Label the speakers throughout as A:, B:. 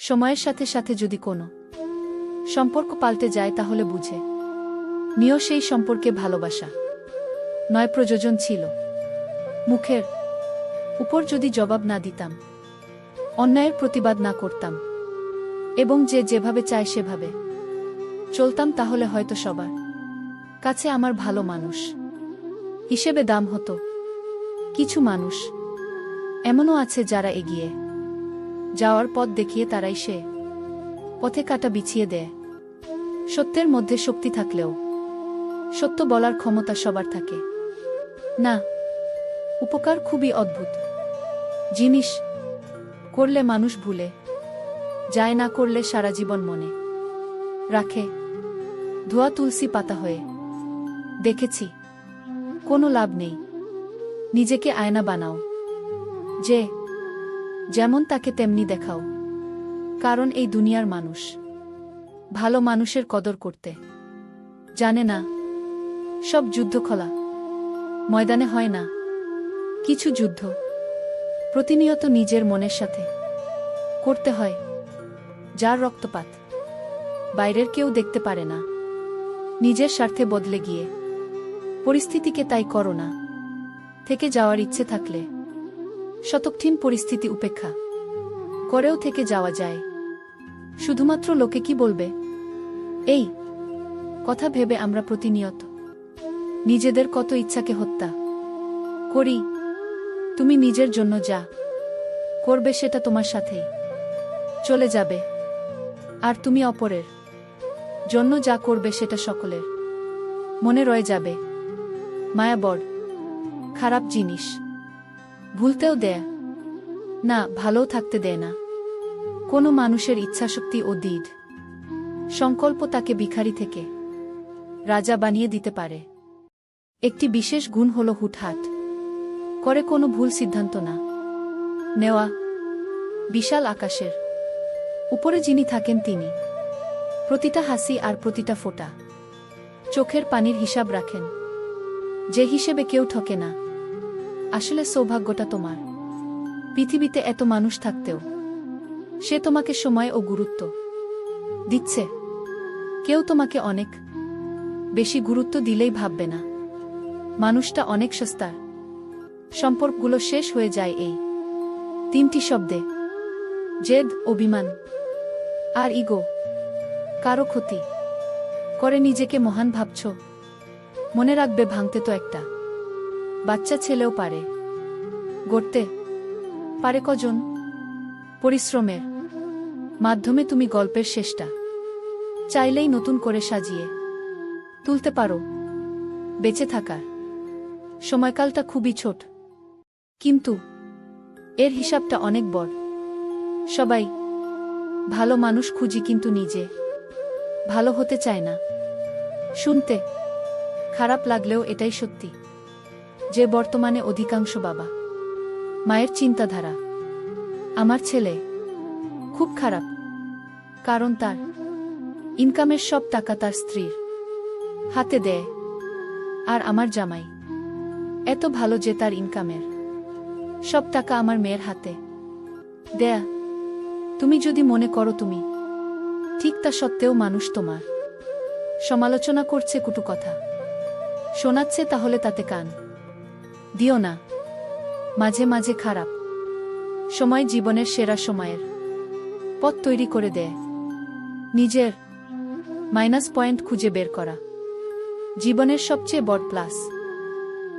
A: সময়ের সাথে সাথে যদি কোনো সম্পর্ক পাল্টে যায় তাহলে বুঝে নিও সেই সম্পর্কে ভালোবাসা নয়, প্রয়োজন ছিল। মুখের উপর যদি জবাব না দিতাম, অন্যায়ের প্রতিবাদ না করতাম এবং যে যেভাবে চায় সেভাবে চলতাম, তাহলে হয়তো সবার কাছে আমার ভালো মানুষ হিসেবে দাম হতো। কিছু মানুষ এমনও আছে যারা এগিয়ে যাওয়ার পথ দেখিয়ে তারাই সে পথে কাঁটা বিছিয়ে দেয়। সত্যের মধ্যে শক্তি থাকলেও সত্য বলার ক্ষমতা সবার থাকে না। উপকার খুবই অদ্ভুত জিনিস, করলে মানুষ ভুলে যায়, না করলে সারা জীবন মনে রাখে। ধোয়া তুলসী পাতা হয়ে দেখেছি, কোনো লাভ নেই। নিজেকে আয়না বানাও, যে যেমন তাকে তেমনি দেখাও। কারণ এই দুনিয়ার মানুষ ভালো মানুষের কদর করতে জানে না। সব যুদ্ধ খোলা ময়দানে হয় না, কিছু যুদ্ধ প্রতিনিয়ত নিজের মনের সাথে করতে হয়, যার রক্তপাত বাইরের কেউ দেখতে পারে না। নিজের স্বার্থে বদলে গিয়ে পরিস্থিতিকে তাই করো না। থেকে যাওয়ার ইচ্ছে থাকলে শতকঠিন পরিস্থিতি উপেক্ষা করেও থেকে যাওয়া যায়। শুধুমাত্র লোকে কি বলবে এই কথা ভেবে আমরা প্রতিনিয়ত নিজেদের কত ইচ্ছাকে হত্যা করি। তুমি নিজের জন্য যা করবে সেটা তোমার সাথেই চলে যাবে, আর তুমি অপরের জন্য যা করবে সেটা সকলের মনে রয়ে যাবে। মায়া বড় খারাপ জিনিস, ভুলতেও দেয় না, ভালোও থাকতে দেয় না। কোনো মানুষের ইচ্ছাশক্তি ও দৃঢ় সংকল্প তাকে ভিখারি থেকে রাজা বানিয়ে দিতে পারে। একটি বিশেষ গুণ হল হুটহাট করে কোনো ভুল সিদ্ধান্ত না নেওয়া। বিশাল আকাশের উপরে যিনি থাকেন তিনি প্রতিটা হাসি আর প্রতিটা ফোঁটা চোখের পানির হিসাব রাখেন, যে হিসেবে কেউ ঠকে না। আসলে সৌভাগ্যটা তোমার, পৃথিবীতে এত মানুষ থাকতেও সে তোমাকে সময় ও গুরুত্ব দিচ্ছে। কেউ তোমাকে অনেক বেশি গুরুত্ব দিলেই ভাববে না মানুষটা অনেক সস্তার। সম্পর্কগুলো শেষ হয়ে যায় এই তিনটি শব্দে: জেদ, অভিমান আর ইগো। কারো ক্ষতি করে নিজেকে মহান ভাবছ, মনে রাখবে ভাঙতে তো একটা বাচ্চা ছেলেও পারে, গড়তে পারে কজন। পরিশ্রমের মাধ্যমে তুমি গল্পের শেষটা চাইলেই নতুন করে সাজিয়ে তুলতে পারো। বেঁচে থাকার সময়কালটা খুবই ছোট, কিন্তু এর হিসাবটা অনেক বড়। সবাই ভালো মানুষ খুঁজি, কিন্তু নিজে ভালো হতে চায় না। শুনতে খারাপ লাগলেও এটাই সত্যি যে বর্তমানে অধিকাংশ বাবা মায়ের চিন্তাধারা আমার ছেলে খুব খারাপ, কারণ তার ইনকামের সব টাকা তার স্ত্রীর হাতে দেয়, আর আমার জামাই এত ভালো যে তার ইনকামের সব টাকা আমার মেয়ের হাতে দেয়া। তুমি যদি মনে করো তুমি ঠিক, তা সত্ত্বেও মানুষ তোমার সমালোচনা করছে, কটু কথা শোনাচ্ছে, তাহলে তাতে কান দিও না। মাঝে মাঝে খারাপ সময় জীবনের সেরা সময়ের পথ তৈরি করে দেয়। নিজের মাইনাস পয়েন্ট খুঁজে বের করা জীবনের সবচেয়ে বড় প্লাস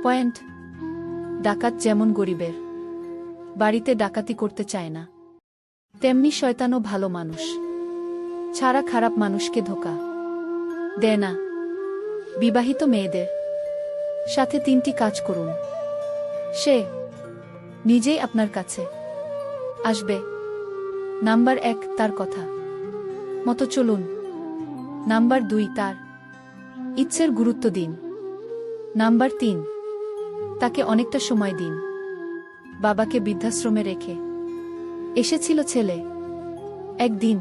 A: পয়েন্ট। ডাকাত যেমন গরিবের বাড়িতে ডাকাতি করতে চায় না, তেমনি শয়তানও ভালো মানুষ ছাড়া খারাপ মানুষকে ধোঁকা দেয় না। বিবাহিত মেয়েদের সাথে তিনটি কাজ করুন, সে নিজেই আপনার কাছে আসবে। নাম্বার 1, তার কথা মতো চলুন। নাম্বার 2, তার ইচ্ছের গুরুত্ব দিন। নাম্বার 3, তাকে অনেকটা সময় দিন। বাবাকে বৃদ্ধাশ্রমে রেখে এসেছিল ছেলে। একদিন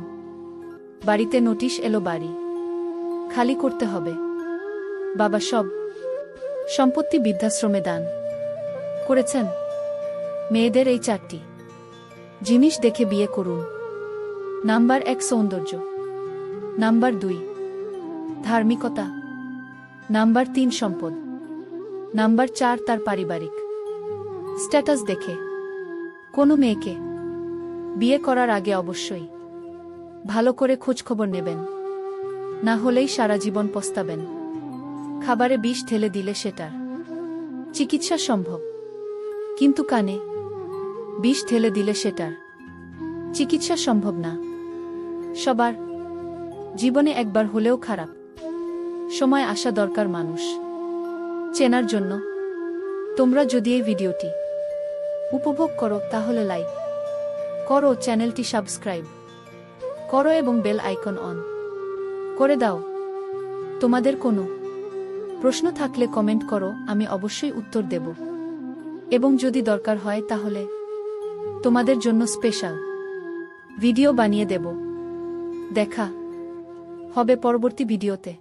A: বাড়িতে নোটিশ এলো, বাড়ি খালি করতে হবে। বাবা সব সম্পত্তি বৃদ্ধাশ্রমে দান করেছেন। মেয়েদের এই 4টি জিনিস দেখে বিয়ে করুন। নাম্বার 1 সৌন্দর্য, নাম্বার 2 ধার্মিকতা, নাম্বার 3 সম্পদ, নাম্বার 4 তার পারিবারিক স্ট্যাটাস দেখে কোনো মেয়েকে বিয়ে করার আগে অবশ্যই ভালো করে খোঁজখবর নেবেন, না হলেই সারা জীবন পস্তাবেন। খাবারে বিষ ঢেলে দিলে সেটার চিকিৎসা সম্ভব, কিন্তু কানে বিষ ঢেলে দিলে সেটার চিকিৎসা সম্ভব না। সবার জীবনে একবার হলেও খারাপ সময় আসা দরকার মানুষ চেনার জন্য। তোমরা যদি এই ভিডিওটি উপভোগ করো তাহলে লাইক করো, চ্যানেলটি সাবস্ক্রাইব করো এবং বেল আইকন অন করে দাও। তোমাদের কোনো প্রশ্ন থাকলে কমেন্ট করো, আমি অবশ্যই উত্তর দেব এবং যদি দরকার হয় তাহলে তোমাদের জন্য স্পেশাল ভিডিও বানিয়ে দেব। দেখা হবে পরবর্তী ভিডিওতে।